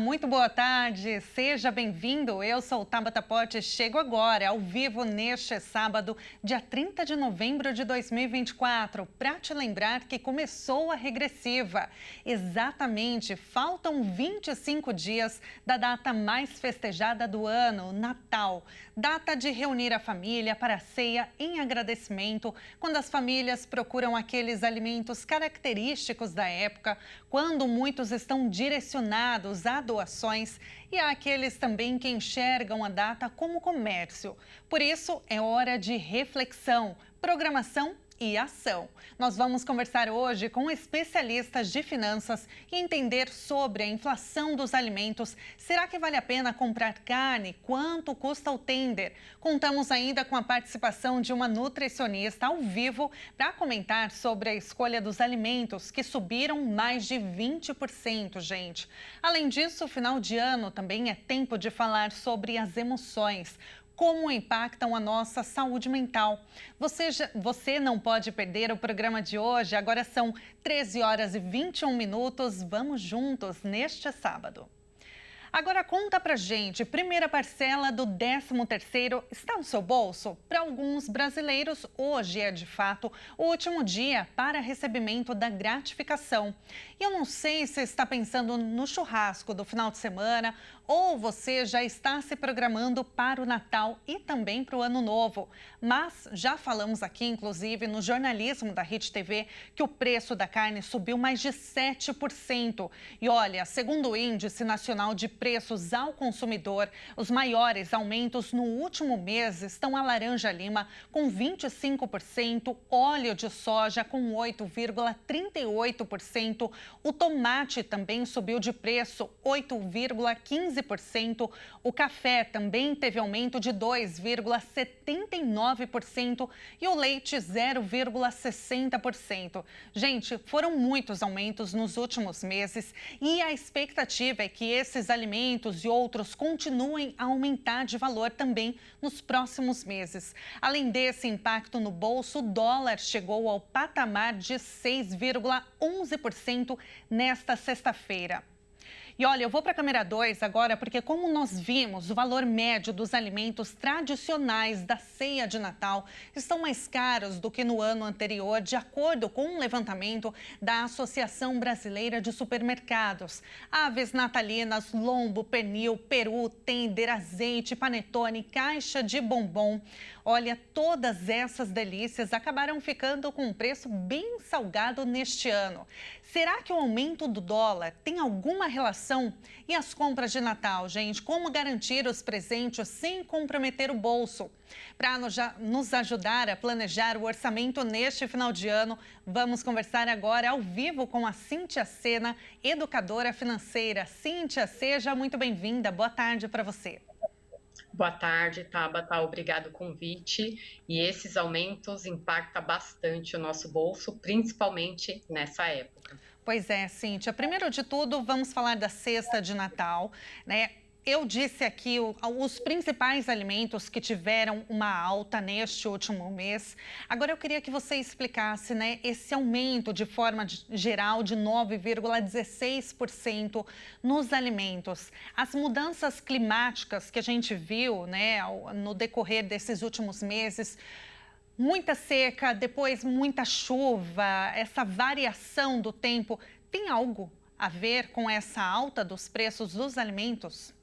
muito boa tarde, seja bem-vindo. Eu sou Tabata Pote, chego agora ao vivo neste sábado, dia 30 de novembro de 2024, para te lembrar que começou a regressiva. Exatamente, faltam 25 dias da data mais festejada do ano, Natal. Data de reunir a família para a ceia em agradecimento, quando as famílias procuram aqueles alimentos característicos da época, quando muitos estão direcionados a doações e há aqueles também que enxergam a data como comércio. Por isso, é hora de reflexão, programação e ação. Nós vamos conversar hoje com especialistas de finanças e entender sobre a inflação dos alimentos. Será que vale a pena comprar carne? Quanto custa o tender? Contamos ainda com a participação de uma nutricionista ao vivo para comentar sobre a escolha dos alimentos, que subiram mais de 20%, gente. Além disso, o final de ano também é tempo de falar sobre as emoções. Como impactam a nossa saúde mental. Você não pode perder o programa de hoje. Agora são 13 horas e 21 minutos. Vamos juntos neste sábado. Agora conta pra gente, primeira parcela do 13º está no seu bolso? Para alguns brasileiros, hoje é de fato o último dia para recebimento da gratificação. E eu não sei se está pensando no churrasco do final de semana ou você já está se programando para o Natal e também para o Ano Novo. Mas já falamos aqui, inclusive, no jornalismo da Rede TV, que o preço da carne subiu mais de 7%. E olha, segundo o Índice Nacional de Preços ao Consumidor, os maiores aumentos no último mês estão a laranja-lima com 25%, óleo de soja com 8,38%, o tomate também subiu de preço 8,15%, o café também teve aumento de 2,79% e o leite 0,60%. Gente, foram muitos aumentos nos últimos meses e a expectativa é que esses alimentos e outros continuem a aumentar de valor também nos próximos meses. Além desse impacto no bolso, o dólar chegou ao patamar de 6,11% nesta sexta-feira. E olha, eu vou para a câmera 2 agora, porque como nós vimos, o valor médio dos alimentos tradicionais da ceia de Natal estão mais caros do que no ano anterior, de acordo com um levantamento da Associação Brasileira de Supermercados. Aves natalinas, lombo, pernil, peru, tender, azeite, panetone, caixa de bombom. Olha, todas essas delícias acabaram ficando com um preço bem salgado neste ano. Será que o aumento do dólar tem alguma relação? E as compras de Natal, gente? Como garantir os presentes sem comprometer o bolso? Para nos ajudar a planejar o orçamento neste final de ano, vamos conversar agora ao vivo com a Cíntia Sena, educadora financeira. Cíntia, seja muito bem-vinda. Boa tarde para você. Boa tarde, Tabata. Obrigado pelo convite. E esses aumentos impactam bastante o nosso bolso, principalmente nessa época. Pois é, Cíntia. Primeiro de tudo, vamos falar da cesta de Natal, né? Eu disse aqui os principais alimentos que tiveram uma alta neste último mês. Agora eu queria que você explicasse, né, esse aumento de forma geral de 9,16% nos alimentos. As mudanças climáticas que a gente viu, né, no decorrer desses últimos meses, muita seca, depois muita chuva, essa variação do tempo, tem algo a ver com essa alta dos preços dos alimentos?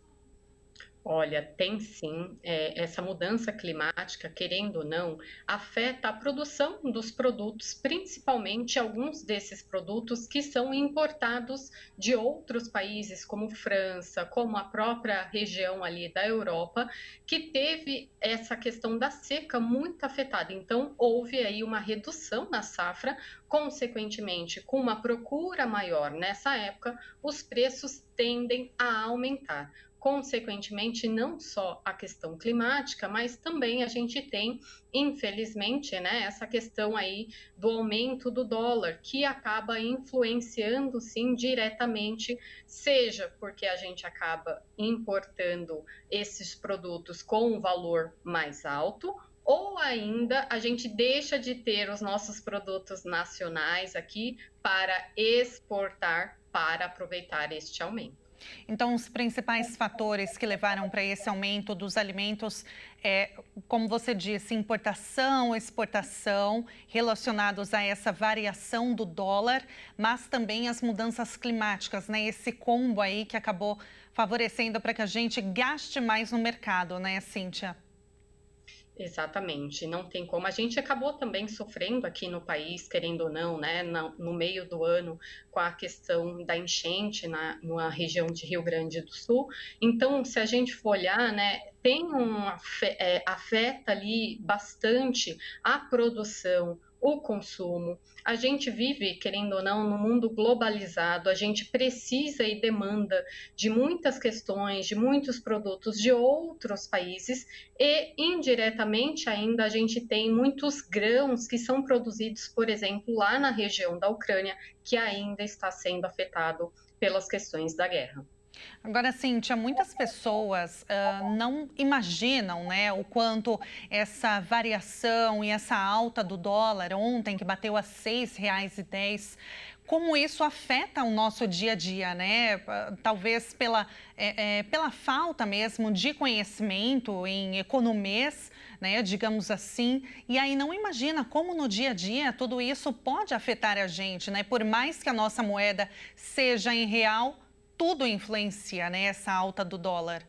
Olha, tem sim. Essa mudança climática, querendo ou não, afeta a produção dos produtos, principalmente alguns desses produtos que são importados de outros países, como França, como a própria região ali da Europa, que teve essa questão da seca muito afetada. Então, houve aí uma redução na safra, consequentemente, com uma procura maior nessa época, os preços tendem a aumentar. Consequentemente, não só a questão climática, mas também a gente tem, infelizmente, né, essa questão aí do aumento do dólar, que acaba influenciando, sim, diretamente, seja porque a gente acaba importando esses produtos com um valor mais alto, ou ainda a gente deixa de ter os nossos produtos nacionais aqui para exportar, para aproveitar este aumento. Então, os principais fatores que levaram para esse aumento dos alimentos como você disse, importação, exportação, relacionados a essa variação do dólar, mas também as mudanças climáticas, né? Esse combo aí que acabou favorecendo para que a gente gaste mais no mercado, né, Cíntia? Exatamente, não tem como. A gente acabou também sofrendo aqui no país, querendo ou não, né, no meio do ano, com a questão da enchente na região de Rio Grande do Sul. Então, se a gente for olhar, né, afeta ali bastante a produção, o consumo. A gente vive, querendo ou não, no mundo globalizado, a gente precisa e demanda de muitas questões, de muitos produtos de outros países e, indiretamente, ainda a gente tem muitos grãos que são produzidos, por exemplo, lá na região da Ucrânia, que ainda está sendo afetado pelas questões da guerra. Agora, Cíntia, muitas pessoas não imaginam, né, o quanto essa variação e essa alta do dólar ontem, que bateu a R$ 6,10, como isso afeta o nosso dia a dia, né? Talvez pela falta mesmo de conhecimento em economês, né, digamos assim, e aí não imagina como no dia a dia tudo isso pode afetar a gente, né? Por mais que a nossa moeda seja em real, tudo influencia, né, essa alta do dólar.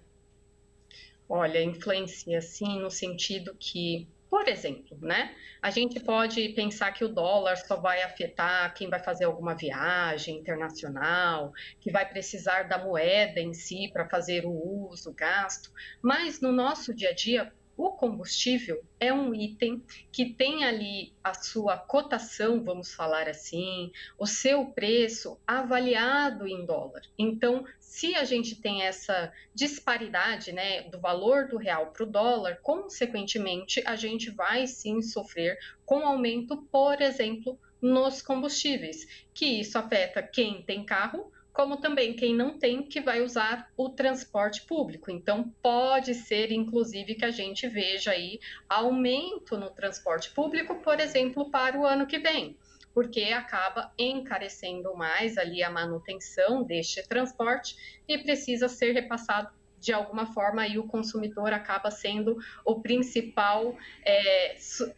Olha, influencia sim, no sentido que, por exemplo, né, a gente pode pensar que o dólar só vai afetar quem vai fazer alguma viagem internacional, que vai precisar da moeda em si para fazer o uso, o gasto, mas no nosso dia a dia, o combustível é um item que tem ali a sua cotação, vamos falar assim, o seu preço avaliado em dólar. Então, se a gente tem essa disparidade, né, do valor do real para o dólar, consequentemente, a gente vai sim sofrer com aumento, por exemplo, nos combustíveis, que isso afeta quem tem carro, como também quem não tem, que vai usar o transporte público. Então, pode ser, inclusive, que a gente veja aí aumento no transporte público, por exemplo, para o ano que vem, porque acaba encarecendo mais ali a manutenção deste transporte e precisa ser repassado de alguma forma, e o consumidor acaba sendo o principal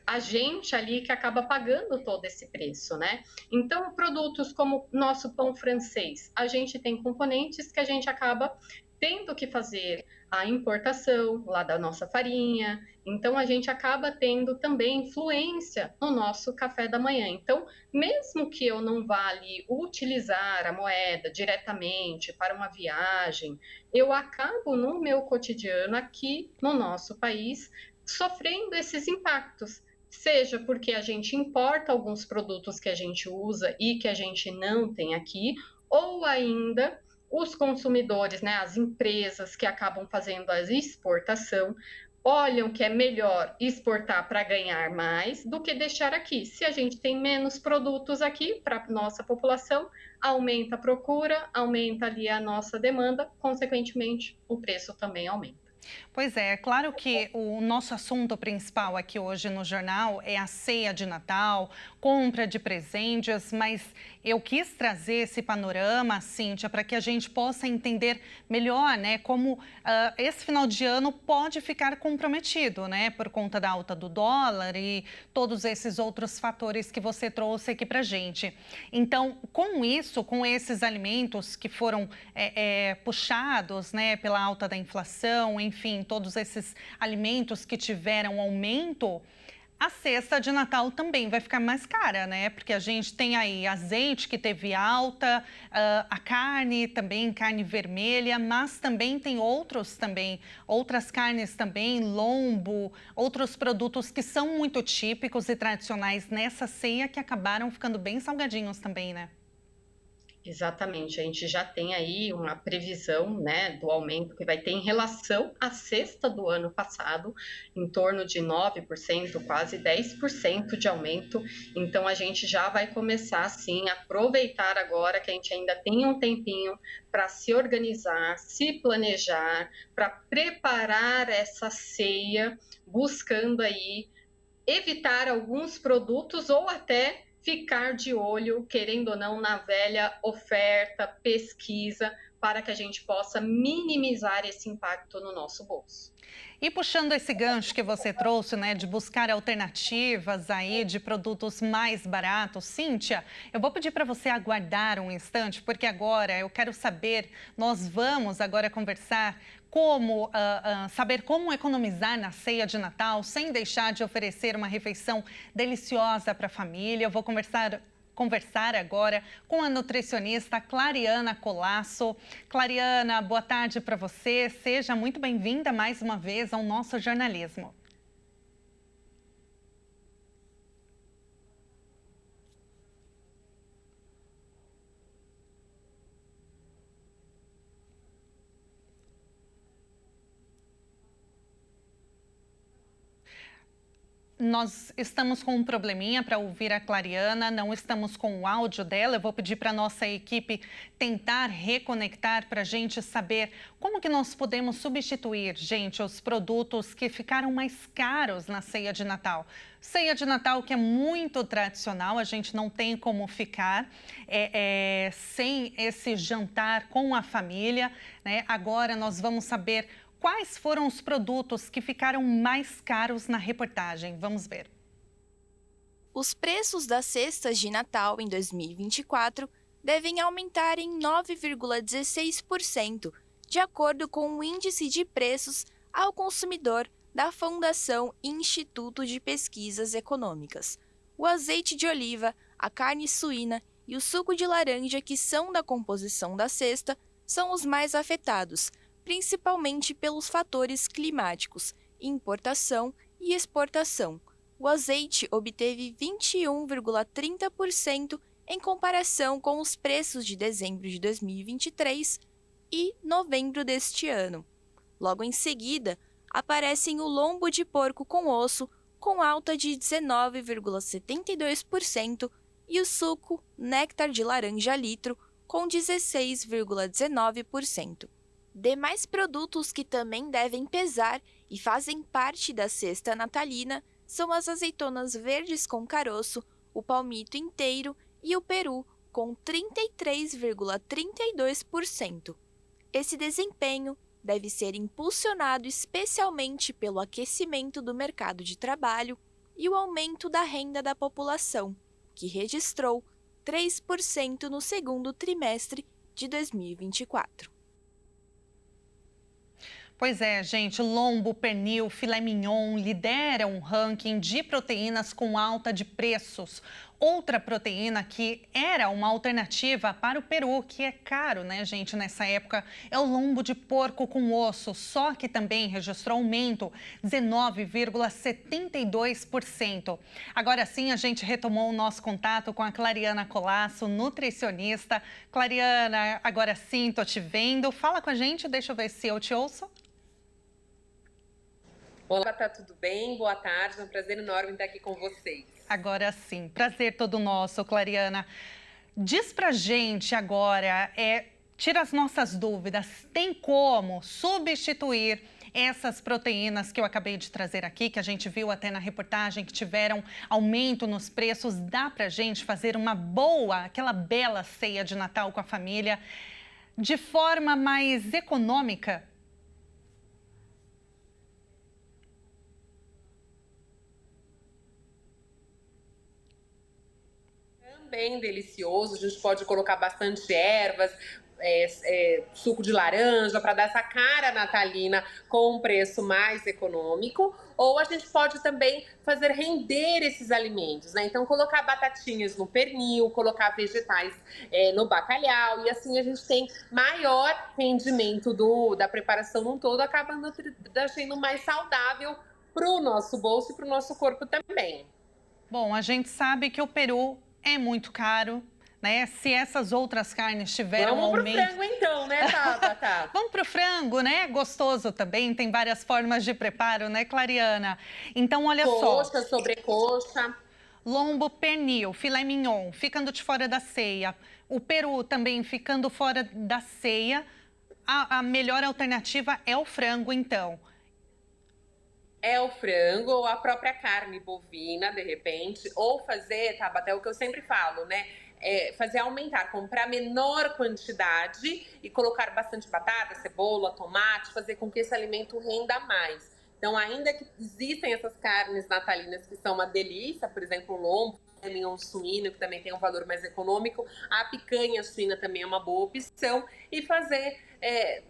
agente ali que acaba pagando todo esse preço, né? Então, produtos como nosso pão francês, a gente tem componentes que a gente acaba tendo que fazer a importação lá da nossa farinha, então a gente acaba tendo também influência no nosso café da manhã. Então, mesmo que eu não vá ali utilizar a moeda diretamente para uma viagem, eu acabo no meu cotidiano aqui no nosso país sofrendo esses impactos. Seja porque a gente importa alguns produtos que a gente usa e que a gente não tem aqui, ou ainda os consumidores, né, as empresas que acabam fazendo a exportação, olham que é melhor exportar para ganhar mais do que deixar aqui. Se a gente tem menos produtos aqui para a nossa população, aumenta a procura, aumenta ali a nossa demanda, consequentemente, o preço também aumenta. Pois é claro que o nosso assunto principal aqui hoje no jornal é a ceia de Natal, compra de presentes, mas eu quis trazer esse panorama, Cíntia, para que a gente possa entender melhor, né, como esse final de ano pode ficar comprometido, né, por conta da alta do dólar e todos esses outros fatores que você trouxe aqui para a gente. Então, com isso, com esses alimentos que foram puxados, né, pela alta da inflação, enfim, todos esses alimentos que tiveram aumento, a cesta de Natal também vai ficar mais cara, né? Porque a gente tem aí azeite que teve alta, a carne também, carne vermelha, mas também tem outras carnes também, lombo, outros produtos que são muito típicos e tradicionais nessa ceia que acabaram ficando bem salgadinhos também, né? Exatamente, a gente já tem aí uma previsão, né, do aumento que vai ter em relação à cesta do ano passado, em torno de 9%, quase 10% de aumento. Então a gente já vai começar assim a aproveitar agora que a gente ainda tem um tempinho para se organizar, se planejar, para preparar essa ceia, buscando aí evitar alguns produtos ou até ficar de olho, querendo ou não, na velha oferta, pesquisa, para que a gente possa minimizar esse impacto no nosso bolso. E puxando esse gancho que você trouxe, né, de buscar alternativas aí de produtos mais baratos, Cíntia, eu vou pedir para você aguardar um instante, porque agora eu quero saber, nós vamos agora conversar saber como economizar na ceia de Natal sem deixar de oferecer uma refeição deliciosa para a família. Eu vou conversar agora com a nutricionista Clariana Colasso. Clariana, boa tarde para você. Seja muito bem-vinda mais uma vez ao nosso jornalismo. Nós estamos com um probleminha para ouvir a Clariana, não estamos com o áudio dela. Eu vou pedir para a nossa equipe tentar reconectar para a gente saber como que nós podemos substituir, gente, os produtos que ficaram mais caros na ceia de Natal. Ceia de Natal que é muito tradicional, a gente não tem como ficar sem esse jantar com a família, né? Agora nós vamos saber quais foram os produtos que ficaram mais caros na reportagem? Vamos ver. Os preços das cestas de Natal em 2024 devem aumentar em 9,16%, de acordo com o Índice de Preços ao Consumidor da Fundação Instituto de Pesquisas Econômicas. O azeite de oliva, a carne suína e o suco de laranja, que são da composição da cesta, são os mais afetados, principalmente pelos fatores climáticos, importação e exportação. O azeite obteve 21,30% em comparação com os preços de dezembro de 2023 e novembro deste ano. Logo em seguida, aparecem o lombo de porco com osso, com alta de 19,72%, e o suco néctar de laranja litro, com 16,19%. Demais produtos que também devem pesar e fazem parte da cesta natalina são as azeitonas verdes com caroço, o palmito inteiro e o peru, com 33,32%. Esse desempenho deve ser impulsionado especialmente pelo aquecimento do mercado de trabalho e o aumento da renda da população, que registrou 3% no segundo trimestre de 2024. Pois é, gente, lombo, pernil, filé mignon lideram o ranking de proteínas com alta de preços. Outra proteína que era uma alternativa para o peru, que é caro, né, gente, nessa época, é o lombo de porco com osso, só que também registrou aumento, 19,72%. Agora sim, a gente retomou o nosso contato com a Clariana Colasso, nutricionista. Clariana, agora sim, estou te vendo. Fala com a gente, deixa eu ver se eu te ouço. Olá, tá tudo bem? Boa tarde, é um prazer enorme estar aqui com vocês. Agora sim, prazer todo nosso, Clariana. Diz pra gente agora, tira as nossas dúvidas, tem como substituir essas proteínas que eu acabei de trazer aqui, que a gente viu até na reportagem, que tiveram aumento nos preços? Dá pra gente fazer aquela bela ceia de Natal com a família de forma mais econômica? Bem delicioso, a gente pode colocar bastante ervas, suco de laranja para dar essa cara natalina com um preço mais econômico, ou a gente pode também fazer render esses alimentos, né? Então colocar batatinhas no pernil, colocar vegetais no bacalhau, e assim a gente tem maior rendimento da preparação num todo, acabando sendo mais saudável para o nosso bolso e para o nosso corpo também. Bom, a gente sabe que o peru é muito caro, né? Se essas outras carnes tiveram aumento... Vamos pro frango então, né, Tabata? Vamos pro frango, né? Gostoso também, tem várias formas de preparo, né, Clariana? Então, olha só. Coxa, sobrecoxa. Lombo, pernil, filé mignon, ficando de fora da ceia. O peru também ficando fora da ceia. A melhor alternativa é o frango, então. É o frango ou a própria carne bovina, de repente, ou fazer, tá, até o que eu sempre falo, né? Fazer aumentar, comprar menor quantidade e colocar bastante batata, cebola, tomate, fazer com que esse alimento renda mais. Então, ainda que existem essas carnes natalinas que são uma delícia, por exemplo, o lombo, o suíno, que também tem um valor mais econômico, a picanha suína também é uma boa opção, e fazer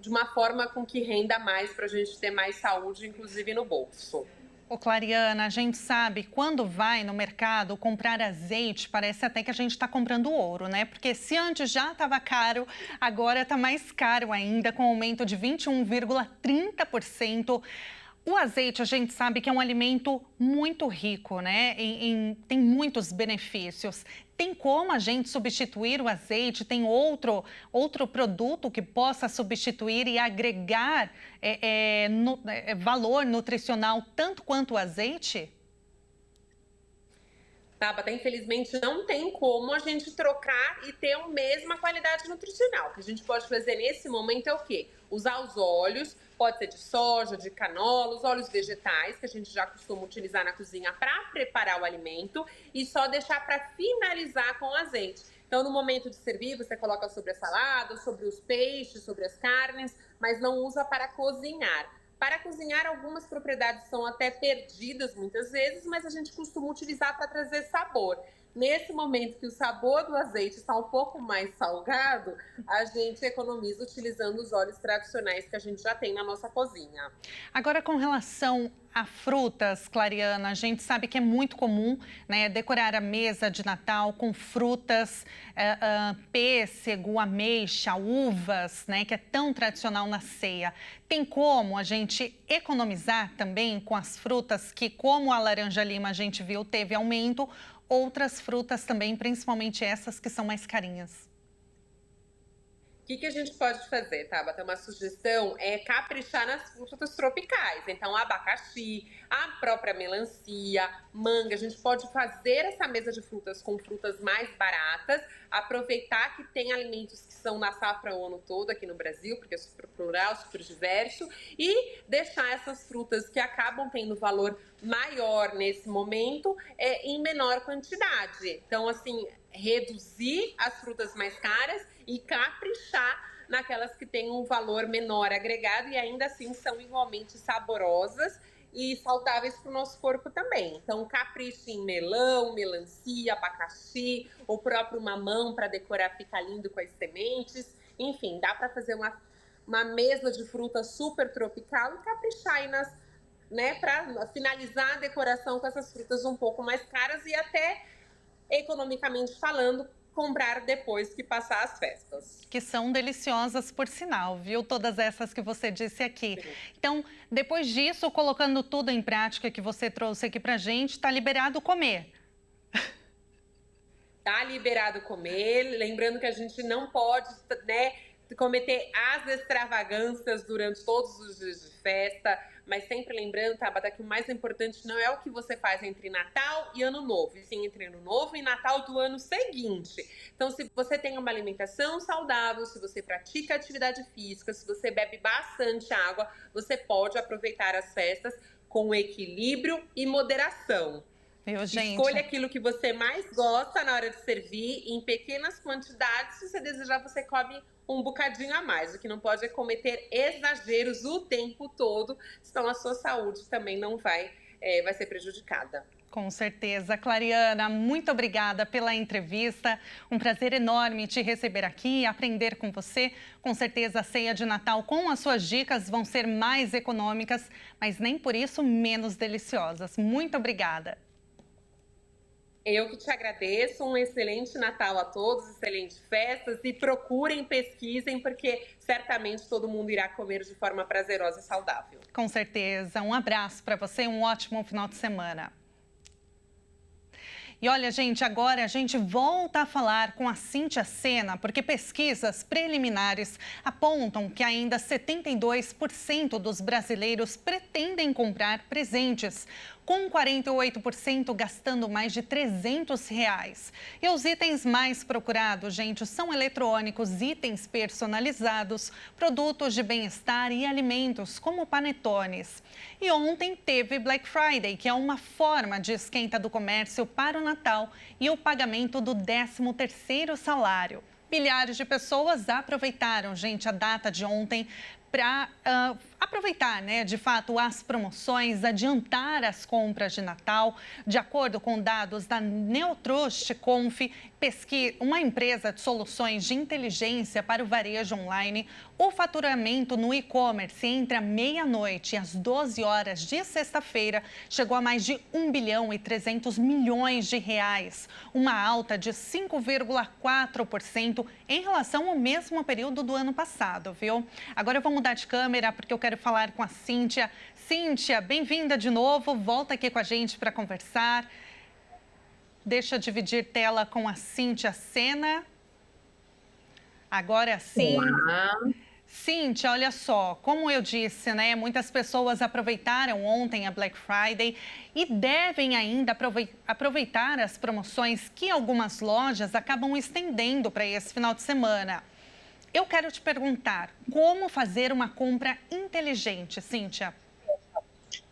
de uma forma com que renda mais para a gente ter mais saúde, inclusive no bolso. Ô, Clariana, a gente sabe, quando vai no mercado comprar azeite, parece até que a gente está comprando ouro, né? Porque se antes já estava caro, agora está mais caro ainda, com aumento de 21,30%. O azeite, a gente sabe que é um alimento muito rico, né? Tem muitos benefícios. Tem como a gente substituir o azeite? Tem outro produto que possa substituir e agregar valor nutricional tanto quanto o azeite? Tabata, infelizmente não tem como a gente trocar e ter a mesma qualidade nutricional. O que a gente pode fazer nesse momento é o quê? Usar os óleos, pode ser de soja, de canola, os óleos vegetais, que a gente já costuma utilizar na cozinha para preparar o alimento, e só deixar para finalizar com azeite. Então, no momento de servir, você coloca sobre a salada, sobre os peixes, sobre as carnes, mas não usa para cozinhar. Para cozinhar, algumas propriedades são até perdidas muitas vezes, mas a gente costuma utilizar para trazer sabor. Nesse momento que o sabor do azeite está um pouco mais salgado, a gente economiza utilizando os óleos tradicionais que a gente já tem na nossa cozinha. Agora, com relação a frutas, Clariana, a gente sabe que é muito comum, né, decorar a mesa de Natal com frutas, pêssego, ameixa, uvas, né, que é tão tradicional na ceia. Tem como a gente economizar também com as frutas que, como a laranja-lima a gente viu, teve aumento, outras frutas também, principalmente essas que são mais carinhas? O que a gente pode fazer, Tabata? Uma sugestão é caprichar nas frutas tropicais. Então, abacaxi, a própria melancia, manga. A gente pode fazer essa mesa de frutas com frutas mais baratas, aproveitar que tem alimentos que são na safra o ano todo aqui no Brasil, porque é super plural, super diverso, e deixar essas frutas que acabam tendo valor maior nesse momento em menor quantidade. Então, assim, reduzir as frutas mais caras e caprichar naquelas que têm um valor menor agregado e ainda assim são igualmente saborosas e saudáveis para o nosso corpo também. Então, capriche em melão, melancia, abacaxi, o próprio mamão para decorar, ficar lindo com as sementes. Enfim, dá para fazer uma mesa de fruta super tropical e caprichar aí para finalizar a decoração com essas frutas um pouco mais caras e até, economicamente falando, comprar depois que passar as festas. Que são deliciosas, por sinal, viu? Todas essas que você disse aqui. Sim. Então, depois disso, colocando tudo em prática que você trouxe aqui pra gente, tá liberado comer. Tá liberado comer, lembrando que a gente não pode, né, cometer as extravagâncias durante todos os dias de festa, mas sempre lembrando, Tabata, que o mais importante não é o que você faz entre Natal e Ano Novo, e sim entre Ano Novo e Natal do ano seguinte. Então, se você tem uma alimentação saudável, se você pratica atividade física, se você bebe bastante água, você pode aproveitar as festas com equilíbrio e moderação. Escolha aquilo que você mais gosta na hora de servir, em pequenas quantidades. Se você desejar, você come um bocadinho a mais. O que não pode é cometer exageros o tempo todo, senão a sua saúde também não vai ser prejudicada. Com certeza. Clariana, muito obrigada pela entrevista. Um prazer enorme te receber aqui e aprender com você. Com certeza a ceia de Natal com as suas dicas vão ser mais econômicas, mas nem por isso menos deliciosas. Muito obrigada. Eu que te agradeço, um excelente Natal a todos, excelentes festas e procurem, pesquisem, porque certamente todo mundo irá comer de forma prazerosa e saudável. Com certeza. Um abraço para você e um ótimo final de semana. E olha, gente, agora a gente volta a falar com a Cíntia Sena, porque pesquisas preliminares apontam que ainda 72% dos brasileiros pretendem comprar presentes com 48% gastando mais de R$ 300. E os itens mais procurados, gente, são eletrônicos, itens personalizados, produtos de bem-estar e alimentos, como panetones. E ontem teve Black Friday, que é uma forma de esquenta do comércio para o Natal e o pagamento do 13º salário. Milhares de pessoas aproveitaram, gente, a data de ontem para aproveitar, né, de fato, as promoções, adiantar as compras de Natal. De acordo com dados da Neotrust Conf, uma empresa de soluções de inteligência para o varejo online, o faturamento no e-commerce entre a meia-noite e as 12 horas de sexta-feira chegou a mais de R$ 1,3 bilhão, uma alta de 5,4% em relação ao mesmo período do ano passado, viu? Agora eu vou mudar de câmera porque eu quero falar com a Cíntia. Cíntia, bem-vinda de novo, volta aqui com a gente para conversar. Deixa eu dividir tela com a Cíntia Sena. Agora sim. Olá. Cíntia, olha só, como eu disse, né, muitas pessoas aproveitaram ontem a Black Friday e devem ainda aproveitar as promoções que algumas lojas acabam estendendo para esse final de semana. Eu quero te perguntar, como fazer uma compra inteligente, Cíntia?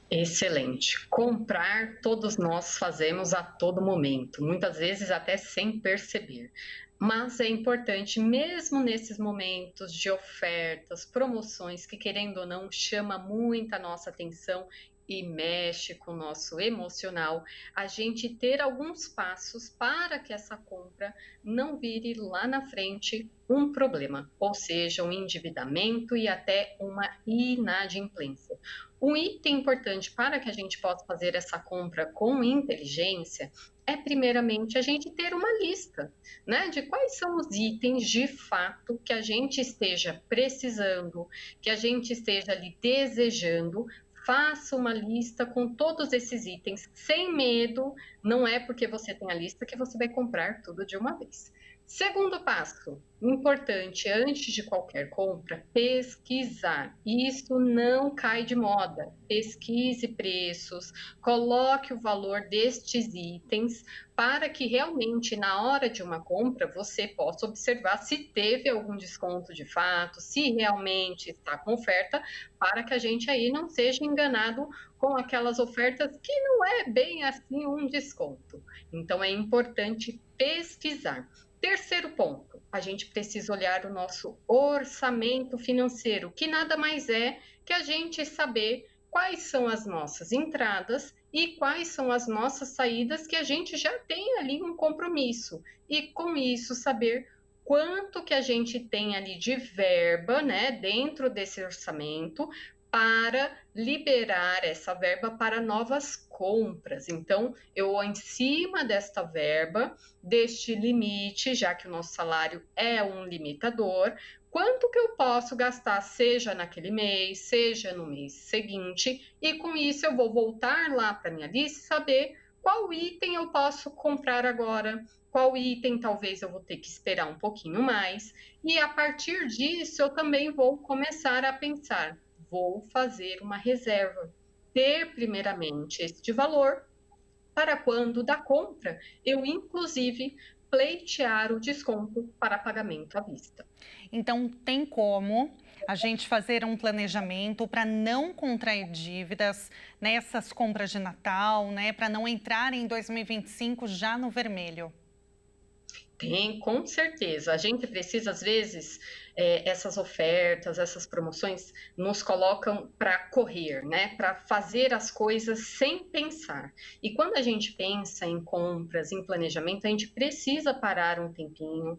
Excelente. Comprar, todos nós fazemos a todo momento, muitas vezes até sem perceber. Mas é importante, mesmo nesses momentos de ofertas, promoções, que querendo ou não, chama muita nossa atenção e mexe com o nosso emocional, a gente ter alguns passos para que essa compra não vire lá na frente um problema, ou seja, um endividamento e até uma inadimplência. Um item importante para que a gente possa fazer essa compra com inteligência é, primeiramente, a gente ter uma lista, né, de quais são os itens de fato que a gente esteja precisando, que a gente esteja ali desejando. Faça uma lista com todos esses itens, sem medo. Não é porque você tem a lista que você vai comprar tudo de uma vez. Segundo passo, importante, antes de qualquer compra, pesquisar. Isso não cai de moda. Pesquise preços, coloque o valor destes itens para que realmente na hora de uma compra você possa observar se teve algum desconto de fato, se realmente está com oferta, para que a gente aí não seja enganado com aquelas ofertas que não é bem assim um desconto. Então é importante pesquisar. Terceiro ponto, a gente precisa olhar o nosso orçamento financeiro, que nada mais é que a gente saber quais são as nossas entradas e quais são as nossas saídas, que a gente já tem ali um compromisso. E com isso saber quanto que a gente tem ali de verba, né, dentro desse orçamento, para liberar essa verba para novas compras. Então, eu, em cima desta verba, deste limite, já que o nosso salário é um limitador, quanto que eu posso gastar, seja naquele mês, seja no mês seguinte, e com isso eu vou voltar lá para a minha lista e saber qual item eu posso comprar agora, qual item talvez eu vou ter que esperar um pouquinho mais, e a partir disso eu também vou começar a pensar, vou fazer uma reserva, ter primeiramente este valor para quando da compra eu inclusive pleitear o desconto para pagamento à vista. Então, tem como a gente fazer um planejamento para não contrair dívidas nessas compras de Natal, né, para não entrar em 2025 já no vermelho? Tem, com certeza. A gente precisa, às vezes, essas ofertas, essas promoções nos colocam para correr, né? Para fazer as coisas sem pensar. E quando a gente pensa em compras, em planejamento, a gente precisa parar um tempinho,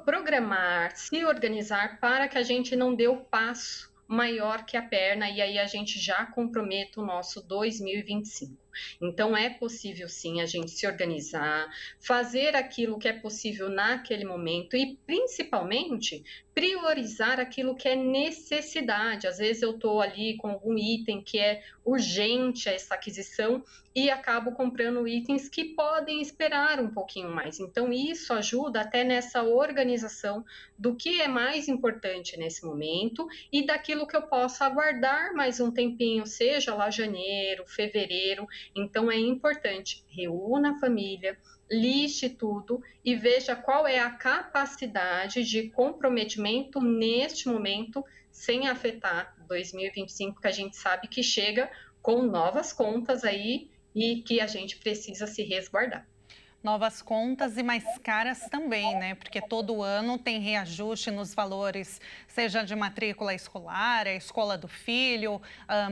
programar, se organizar para que a gente não dê o passo maior que a perna e aí a gente já comprometa o nosso 2025. Então, é possível sim a gente se organizar, fazer aquilo que é possível naquele momento e, principalmente, priorizar aquilo que é necessidade. Às vezes eu estou ali com algum item que é urgente essa aquisição e acabo comprando itens que podem esperar um pouquinho mais. Então, isso ajuda até nessa organização do que é mais importante nesse momento e daquilo que eu posso aguardar mais um tempinho, seja lá janeiro, fevereiro, Então é importante, reúna a família, liste tudo e veja qual é a capacidade de comprometimento neste momento, sem afetar 2025, que a gente sabe que chega com novas contas aí e que a gente precisa se resguardar. Novas contas e mais caras também, né? Porque todo ano tem reajuste nos valores, seja de matrícula escolar, a escola do filho,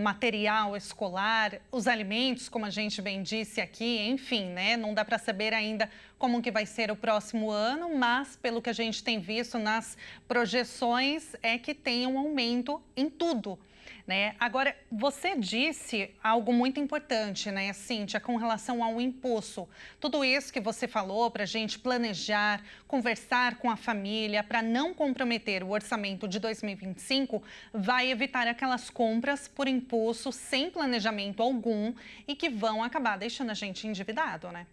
material escolar, os alimentos, como a gente bem disse aqui, enfim, né? Não dá para saber ainda como que vai ser o próximo ano, mas pelo que a gente tem visto nas projeções é que tem um aumento em tudo. Né? Agora, você disse algo muito importante, né, Cíntia, com relação ao imposto. Tudo isso que você falou para a gente planejar, conversar com a família para não comprometer o orçamento de 2025, vai evitar aquelas compras por impulso sem planejamento algum e que vão acabar deixando a gente endividado, né?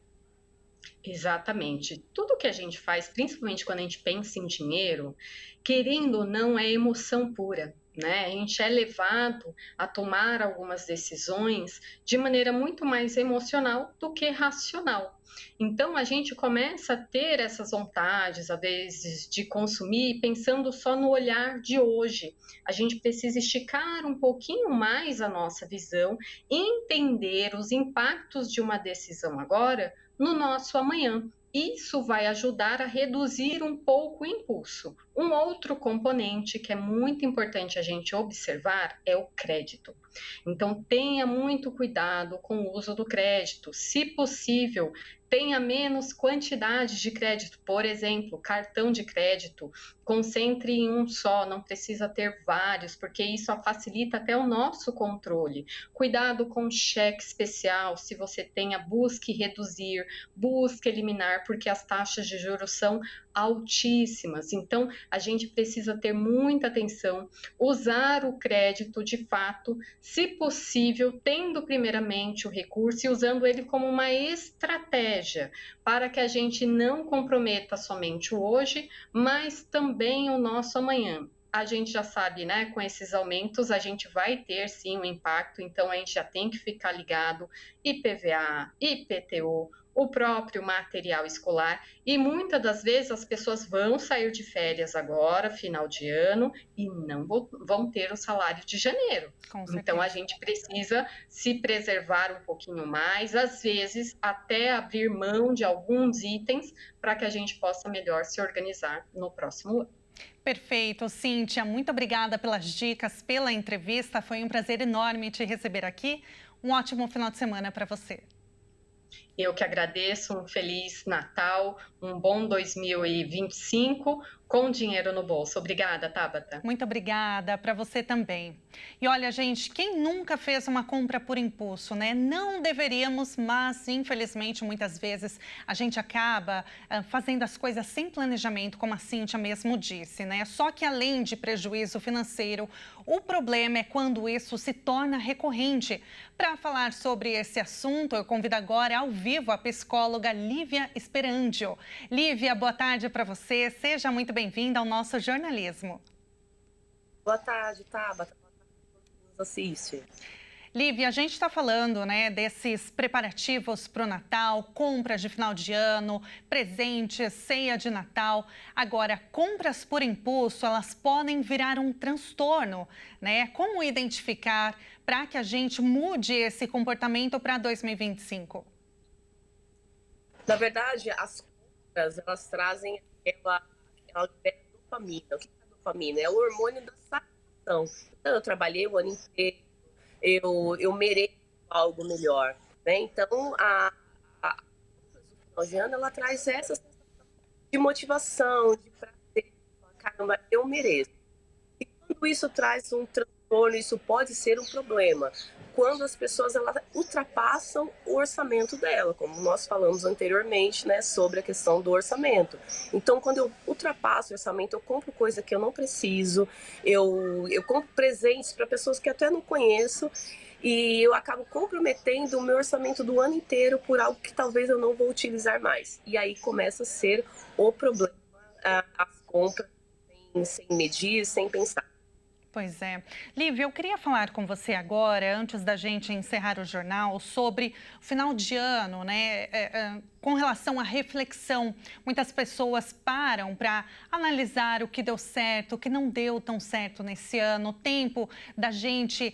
Exatamente. Tudo que a gente faz, principalmente quando a gente pensa em dinheiro, querendo ou não, é emoção pura, né? A gente é levado a tomar algumas decisões de maneira muito mais emocional do que racional. Então, a gente começa a ter essas vontades, às vezes, de consumir pensando só no olhar de hoje. A gente precisa esticar um pouquinho mais a nossa visão, entender os impactos de uma decisão agora no nosso amanhã. Isso vai ajudar a reduzir um pouco o impulso. Um outro componente que é muito importante a gente observar é o crédito. Então, tenha muito cuidado com o uso do crédito. Se possível, tenha menos quantidade de crédito, por exemplo, cartão de crédito, concentre em um só, não precisa ter vários, porque isso facilita até o nosso controle. Cuidado com cheque especial, se você tenha, busque reduzir, busque eliminar, porque as taxas de juros são altíssimas. Então, a gente precisa ter muita atenção, usar o crédito de fato, se possível, tendo primeiramente o recurso e usando ele como uma estratégia para que a gente não comprometa somente o hoje, mas também o nosso amanhã. A gente já sabe, né, com esses aumentos a gente vai ter sim um impacto, então a gente já tem que ficar ligado, IPVA, IPTU, o próprio material escolar, e muitas das vezes as pessoas vão sair de férias agora, final de ano, e não vão ter o salário de janeiro. Então a gente precisa se preservar um pouquinho mais, às vezes até abrir mão de alguns itens para que a gente possa melhor se organizar no próximo ano. Perfeito, Cíntia. Muito obrigada pelas dicas, pela entrevista. Foi um prazer enorme te receber aqui. Um ótimo final de semana para você. Eu que agradeço, um Feliz Natal, um bom 2025 com dinheiro no bolso. Obrigada, Tabata. Muito obrigada, para você também. E olha, gente, quem nunca fez uma compra por impulso, né? Não deveríamos, mas infelizmente muitas vezes a gente acaba fazendo as coisas sem planejamento, como a Cíntia mesmo disse, né? Só que além de prejuízo financeiro, o problema é quando isso se torna recorrente. Para falar sobre esse assunto, eu convido agora ao vivo a psicóloga Lívia Sperandio. Lívia, boa tarde para você. Seja muito bem-vinda ao nosso jornalismo. Boa tarde, Tabata. Boa tarde a todos que nos assistem. Lívia, a gente está falando, né, desses preparativos para o Natal, compras de final de ano, presentes, ceia de Natal. Agora, compras por impulso, elas podem virar um transtorno, né? Como identificar para que a gente mude esse comportamento para 2025? Na verdade, as compras, elas trazem aquela dopamina. O que é a dopamina? É o hormônio da satisfação. Então, eu trabalhei o ano inteiro, eu mereço algo melhor, né? Então, a final de ano, ela traz essa sensação de motivação, de prazer. Caramba, eu mereço. E quando isso traz um transtorno, isso pode ser um problema. Quando as pessoas elas ultrapassam o orçamento dela, como nós falamos anteriormente, né, sobre a questão do orçamento. Então, quando eu ultrapasso o orçamento, eu compro coisa que eu não preciso, eu compro presentes para pessoas que até não conheço, e eu acabo comprometendo o meu orçamento do ano inteiro por algo que talvez eu não vou utilizar mais. E aí começa a ser o problema, as compras sem medir, sem pensar. Pois é. Lívia, eu queria falar com você agora, antes da gente encerrar o jornal, sobre o final de ano, né? Com relação à reflexão. Muitas pessoas param para analisar o que deu certo, o que não deu tão certo nesse ano, o tempo da gente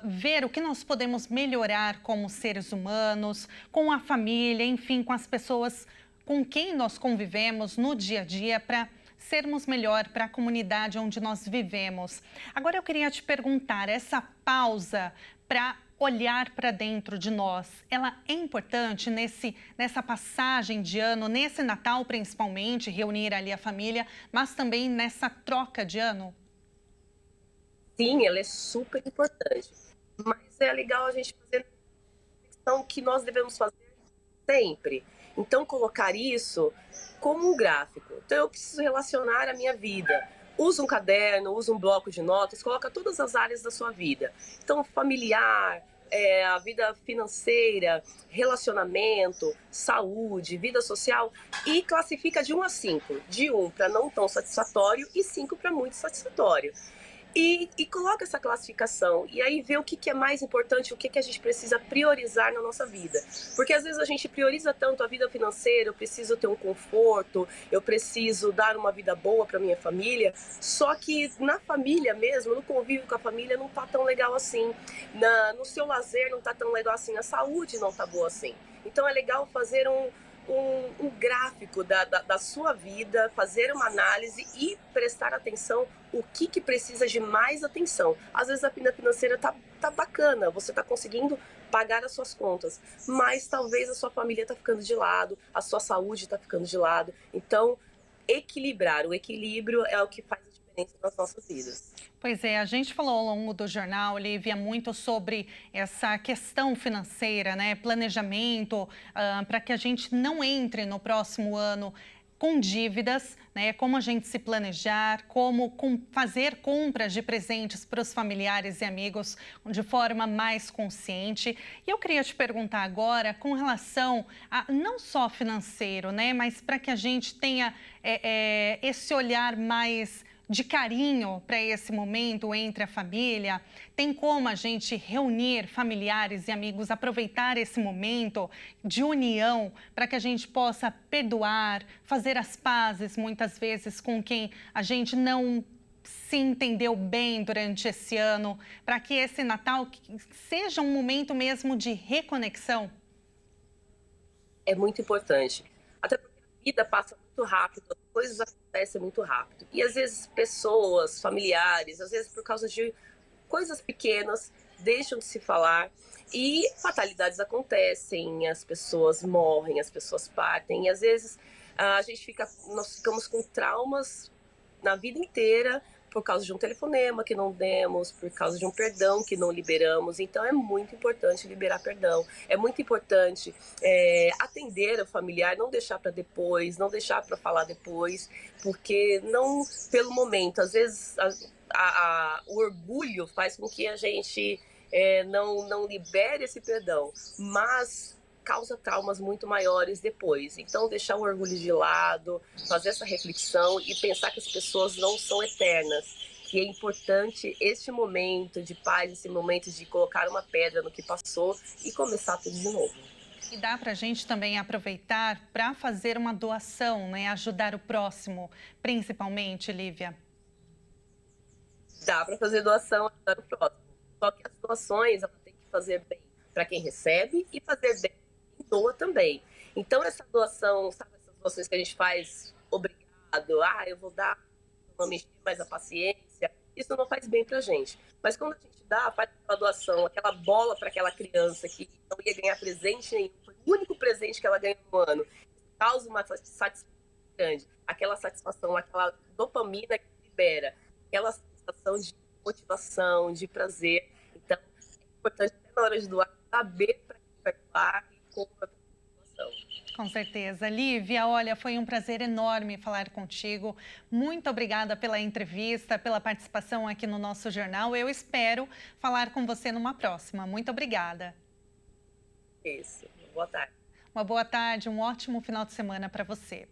ver o que nós podemos melhorar como seres humanos, com a família, enfim, com as pessoas com quem nós convivemos no dia a dia para sermos melhor para a comunidade onde nós vivemos. Agora eu queria te perguntar, essa pausa para olhar para dentro de nós, ela é importante nessa passagem de ano, nesse Natal principalmente, reunir ali a família, mas também nessa troca de ano? Sim, ela é super importante, mas é legal a gente fazer a questão que nós devemos fazer sempre. Então, colocar isso como um gráfico. Então, eu preciso relacionar a minha vida. Usa um caderno, usa um bloco de notas, coloca todas as áreas da sua vida. Então, familiar, a vida financeira, relacionamento, saúde, vida social, e classifica de 1 a 5. De 1 para não tão satisfatório e 5 para muito satisfatório. E coloca essa classificação, e aí vê o que é mais importante, o que a gente precisa priorizar na nossa vida. Porque às vezes a gente prioriza tanto a vida financeira, eu preciso ter um conforto, eu preciso dar uma vida boa para minha família, só que na família mesmo, no convívio com a família, não tá tão legal assim. No seu lazer não tá tão legal assim, a saúde não tá boa assim. Então é legal fazer um gráfico da sua vida, fazer uma análise e prestar atenção o que precisa de mais atenção. Às vezes a vida financeira tá bacana, você tá conseguindo pagar as suas contas, mas talvez a sua família tá ficando de lado, a sua saúde tá ficando de lado. Então, equilibrar, o equilíbrio é o que faz a diferença nas nossas vidas. Pois é, a gente falou ao longo do jornal, Lívia, muito sobre essa questão financeira, né? Planejamento, para que a gente não entre no próximo ano com dívidas, né? Como a gente se planejar, como fazer compras de presentes para os familiares e amigos de forma mais consciente. E eu queria te perguntar agora com relação a não só financeiro, né? Mas para que a gente tenha esse olhar mais de carinho para esse momento entre a família. Tem como a gente reunir familiares e amigos, aproveitar esse momento de união para que a gente possa perdoar, fazer as pazes muitas vezes com quem a gente não se entendeu bem durante esse ano, para que esse Natal seja um momento mesmo de reconexão? É muito importante. Até porque a vida passa muito rápido, as coisas acontecem muito rápido. E às vezes pessoas, familiares, às vezes por causa de coisas pequenas, deixam de se falar e fatalidades acontecem, as pessoas morrem, as pessoas partem. E às vezes nós ficamos com traumas na vida inteira por causa de um telefonema que não demos, por causa de um perdão que não liberamos. Então é muito importante liberar perdão, é muito importante atender o familiar, não deixar para depois, não deixar para falar depois, porque não pelo momento. Às vezes o orgulho faz com que a gente não libere esse perdão, mas causa traumas muito maiores depois. Então, deixar o orgulho de lado, fazer essa reflexão e pensar que as pessoas não são eternas, que é importante este momento de paz, esse momento de colocar uma pedra no que passou e começar tudo de novo. E dá para a gente também aproveitar para fazer uma doação, né? Ajudar o próximo, principalmente, Lívia. Dá para fazer doação, ajudar o próximo. Só que as doações, ela tem que fazer bem para quem recebe e fazer bem doa também. Então essa doação, sabe, essas doações que a gente faz, obrigado, eu vou dar, não mexer mais a paciência, isso não faz bem pra gente. Mas quando a gente faz uma doação, aquela bola para aquela criança que não ia ganhar presente nenhum, foi o único presente que ela ganhou no ano, causa uma satisfação grande, aquela satisfação, aquela dopamina que libera, aquela sensação de motivação, de prazer. Então é importante até na hora de doar saber para quem vai doar. Com certeza. Lívia, olha, foi um prazer enorme falar contigo. Muito obrigada pela entrevista, pela participação aqui no nosso jornal. Eu espero falar com você numa próxima. Muito obrigada. Isso. Boa tarde. Uma boa tarde, um ótimo final de semana para você.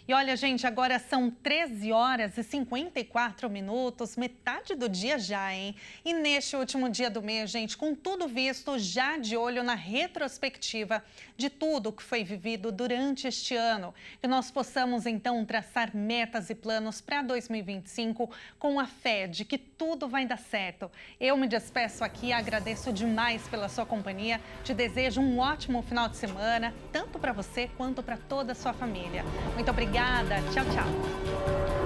E olha, gente, agora são 13 horas e 54 minutos, metade do dia já, hein? E neste último dia do mês, gente, com tudo visto, já de olho na retrospectiva de tudo que foi vivido durante este ano, que nós possamos, então, traçar metas e planos para 2025 com a fé de que tudo vai dar certo. Eu me despeço aqui, agradeço demais pela sua companhia, te desejo um ótimo final de semana, tanto para você quanto para toda a sua família. Muito obrigada, tchau, tchau.